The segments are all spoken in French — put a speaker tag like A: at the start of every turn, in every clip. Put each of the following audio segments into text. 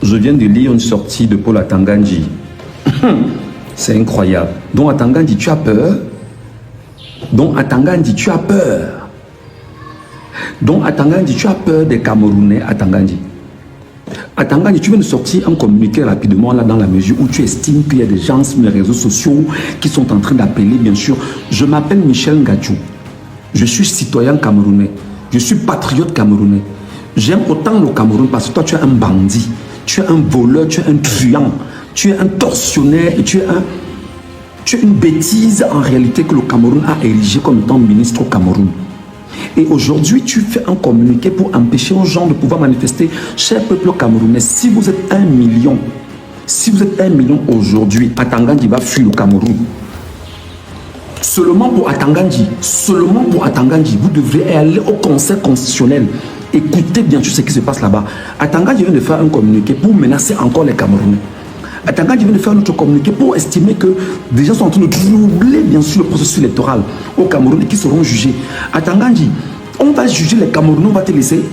A: Je viens de lire une sortie de Paul Atangandji. C'est incroyable. Donc Atangandji, tu as peur? Donc Atangandji, tu as peur? Donc Atangandji, tu as peur des Camerounais, Atangandji? Atangandji, tu viens de sortir un communiqué rapidement là dans la mesure où tu estimes qu'il y a des gens sur les réseaux sociaux qui sont en train d'appeler, bien sûr. Je m'appelle Michel Ngadjou. Je suis citoyen camerounais. Je suis patriote camerounais. J'aime autant le Cameroun parce que toi, tu es un bandit. Tu es un voleur, tu es un truand. Tu es un tortionnaire et tu es une bêtise en réalité que le Cameroun a érigé comme étant ministre au Cameroun. Et aujourd'hui, tu fais un communiqué pour empêcher aux gens de pouvoir manifester. Cher peuple camerounais, si vous êtes 1 million, aujourd'hui, Atangandji va fuir le Cameroun. Seulement pour Atangandji, vous devrez aller au Conseil constitutionnel. Écoutez bien sûr ce qui se passe là-bas. Atangandji vient de faire un communiqué pour menacer encore les Camerounais. Atangandji vient de faire un autre communiqué pour estimer que des gens sont en train de troubler bien sûr le processus électoral au Cameroun et qui seront jugés. Atangandji, on va juger les Camerounais, on va te laisser.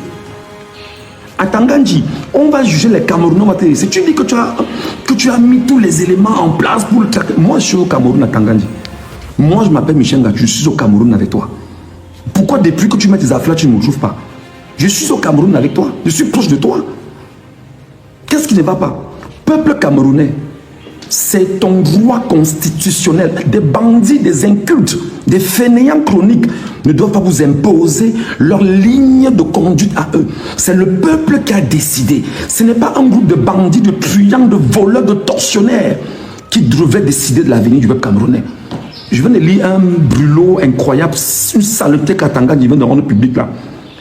A: Atangandji, on va juger les Camerounais, on va te laisser. Tu dis que tu as mis tous les éléments en place pour le traiter. Moi, je suis au Cameroun, Atangandji. Moi, je m'appelle Michel Ngadjou, je suis au Cameroun avec toi. Pourquoi depuis que tu mets tes affaires, tu ne me trouves pas? Je suis au Cameroun avec toi, je suis proche de toi. Qu'est-ce qui ne va pas? Peuple camerounais, c'est ton droit constitutionnel. Des bandits, des incultes, des fainéants chroniques ne doivent pas vous imposer leur ligne de conduite à eux. C'est le peuple qui a décidé. Ce n'est pas un groupe de bandits, de truands, de voleurs, de tortionnaires qui devait décider de l'avenir du peuple camerounais. Je viens de lire un brûlot incroyable, une saleté qu'Atangandji vient de rendre public là,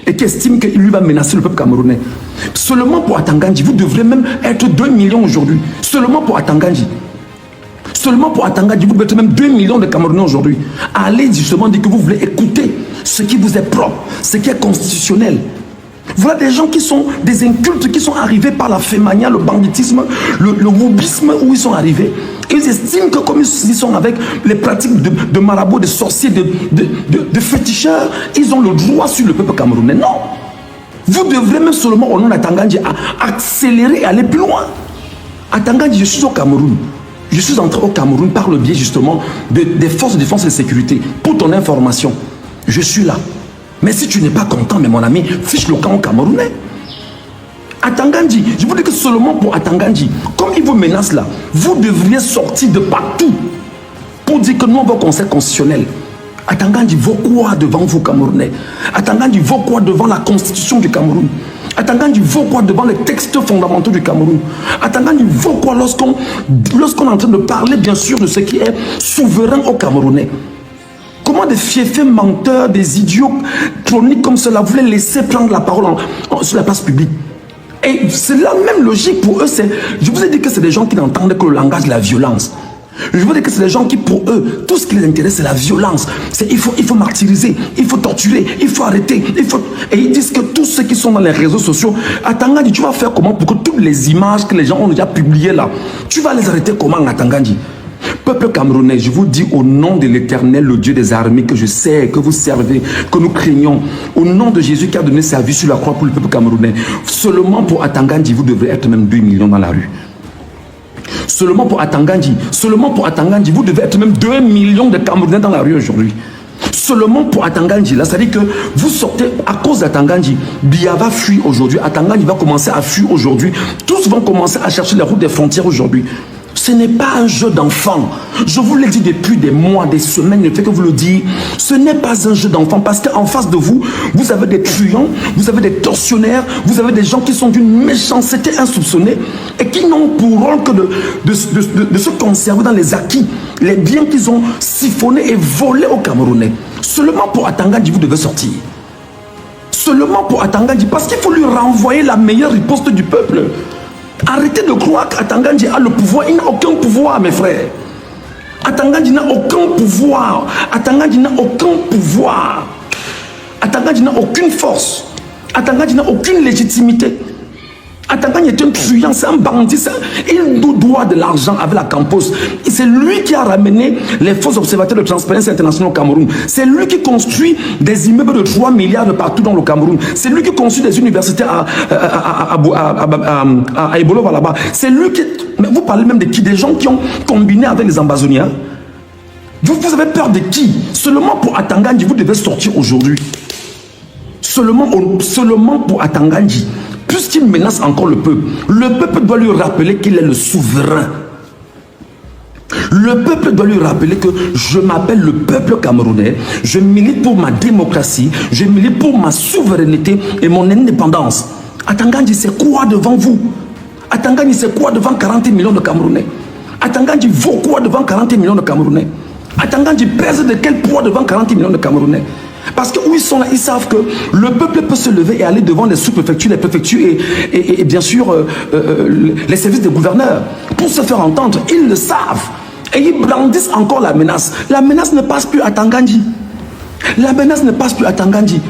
A: et qui estime qu'il lui va menacer le peuple camerounais. Seulement pour Atangandji, vous devrez même être 2 millions aujourd'hui. Seulement pour Atangandji. Seulement pour Atangandji, vous devez être même 2 millions de Camerounais aujourd'hui. Allez justement dire que vous voulez écouter ce qui vous est propre, ce qui est constitutionnel. Voilà des gens qui sont des incultes, qui sont arrivés par la fémania, le banditisme, le roubisme, où ils sont arrivés. Et ils estiment que comme ils sont avec les pratiques de marabouts, de sorciers, de féticheurs, ils ont le droit sur le peuple camerounais. Non. Vous devrez même seulement au nom d'Atangandji accélérer et aller plus loin. Atangandji, je suis au Cameroun. Je suis entré au Cameroun par le biais justement des forces de défense et de sécurité. Pour ton information, je suis là. Mais si tu n'es pas content, mais mon ami, fiche le camp au Camerounais. Atangandji, je vous dis que seulement pour Atangandji, comme il vous menace là, vous devriez sortir de partout pour dire que nous, on va au Conseil constitutionnel. Atangandji vaut quoi devant vous, Camerounais? Atangandji vaut quoi devant la Constitution du Cameroun? Atangandji vaut quoi devant les textes fondamentaux du Cameroun? Atangandji vaut quoi lorsqu'on est en train de parler, bien sûr, de ce qui est souverain au Camerounais? Comment des fiefs menteurs, des idiots chroniques comme cela, vous les laissez prendre la parole sur la place publique? Et c'est la même logique pour eux. Je vous ai dit que c'est des gens qui n'entendent que le langage de la violence. Je vous dis que c'est des gens qui, pour eux, tout ce qui les intéresse, c'est la violence. Il faut martyriser, il faut torturer, il faut arrêter. Et ils disent que tous ceux qui sont dans les réseaux sociaux, Atangandji, tu vas faire comment pour que toutes les images que les gens ont déjà publiées là, tu vas les arrêter comment, Atangandji? Peuple camerounais, je vous dis au nom de l'Éternel, le Dieu des armées, que je sais, que vous servez, que nous craignons, au nom de Jésus qui a donné sa vie sur la croix pour le peuple camerounais, seulement pour Atangandji, vous devrez être même 2 millions dans la rue. Seulement pour Atangandji, vous devez être même 2 millions de Camerounais dans la rue aujourd'hui. Seulement pour Atangandji, là, ça veut dire que vous sortez à cause d'Atangandji. Bia va fuir aujourd'hui, Atangandji va commencer à fuir aujourd'hui. Tous vont commencer à chercher les routes des frontières aujourd'hui. Ce n'est pas un jeu d'enfant. Je vous l'ai dit depuis des mois, des semaines, ne fait que vous le dire. Ce n'est pas un jeu d'enfant parce qu'en face de vous, vous avez des truands, vous avez des tortionnaires, vous avez des gens qui sont d'une méchanceté insoupçonnée et qui n'ont pour rôle que de se conserver dans les acquis, les biens qu'ils ont siphonnés et volés aux Camerounais. Seulement pour Atangandji, vous devez sortir. Seulement pour Atangandji, parce qu'il faut lui renvoyer la meilleure riposte du peuple. Arrêtez de croire qu'Atangandji a le pouvoir. Il n'a aucun pouvoir, mes frères. Atangandji n'a aucun pouvoir. Atangandji n'a aucun pouvoir. Atangandji n'a aucune force. Atangandji n'a aucune légitimité. Atangani est un truand, c'est un bandit, il doit de l'argent avec la Campos. C'est lui qui a ramené les faux observateurs de Transparency International au Cameroun. C'est lui qui construit des immeubles de 3 milliards de partout dans le Cameroun. C'est lui qui construit des universités à Ebolo là-bas. C'est lui qui... Mais vous parlez même de qui? Des gens qui ont combiné avec les ambazoniens. Vous avez peur de qui? Seulement pour Atangani, vous devez sortir aujourd'hui. Seulement pour Atangani. Puisqu'il menace encore le peuple doit lui rappeler qu'il est le souverain. Le peuple doit lui rappeler que je m'appelle le peuple camerounais, je milite pour ma démocratie, je milite pour ma souveraineté et mon indépendance. Atangani, c'est quoi devant vous? Atangani, c'est quoi devant 40 millions de Camerounais? Atangani vaut quoi devant 40 millions de Camerounais? Atangani pèse de quel poids devant 40 millions de Camerounais? Parce que où ils sont là, ils savent que le peuple peut se lever et aller devant les sous-préfectures, les préfectures et bien sûr les services des gouverneurs pour se faire entendre. Ils le savent. Et ils brandissent encore la menace. La menace ne passe plus à Tangandji. La menace ne passe plus à Tangandji.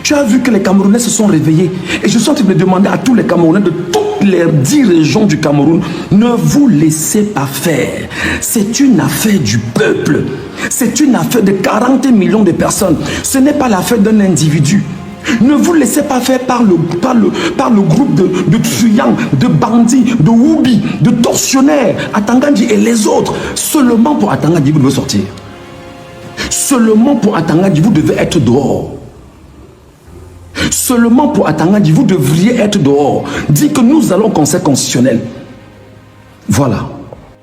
A: Tu as vu que les Camerounais se sont réveillés. Et je suis en train de demander à tous les Camerounais de toutes les 10 régions du Cameroun, ne vous laissez pas faire. C'est une affaire du peuple. C'est une affaire de 40 millions de personnes. Ce n'est pas l'affaire d'un individu. Ne vous laissez pas faire par le groupe de truands, de bandits, de woubis, de tortionnaires, Atangandji et les autres. Seulement pour Atangandji, vous devez sortir. Seulement pour Atangandji, vous devez être dehors. Seulement pour Atangandji, vous devriez être dehors. Dit que nous allons au Conseil constitutionnel. Voilà.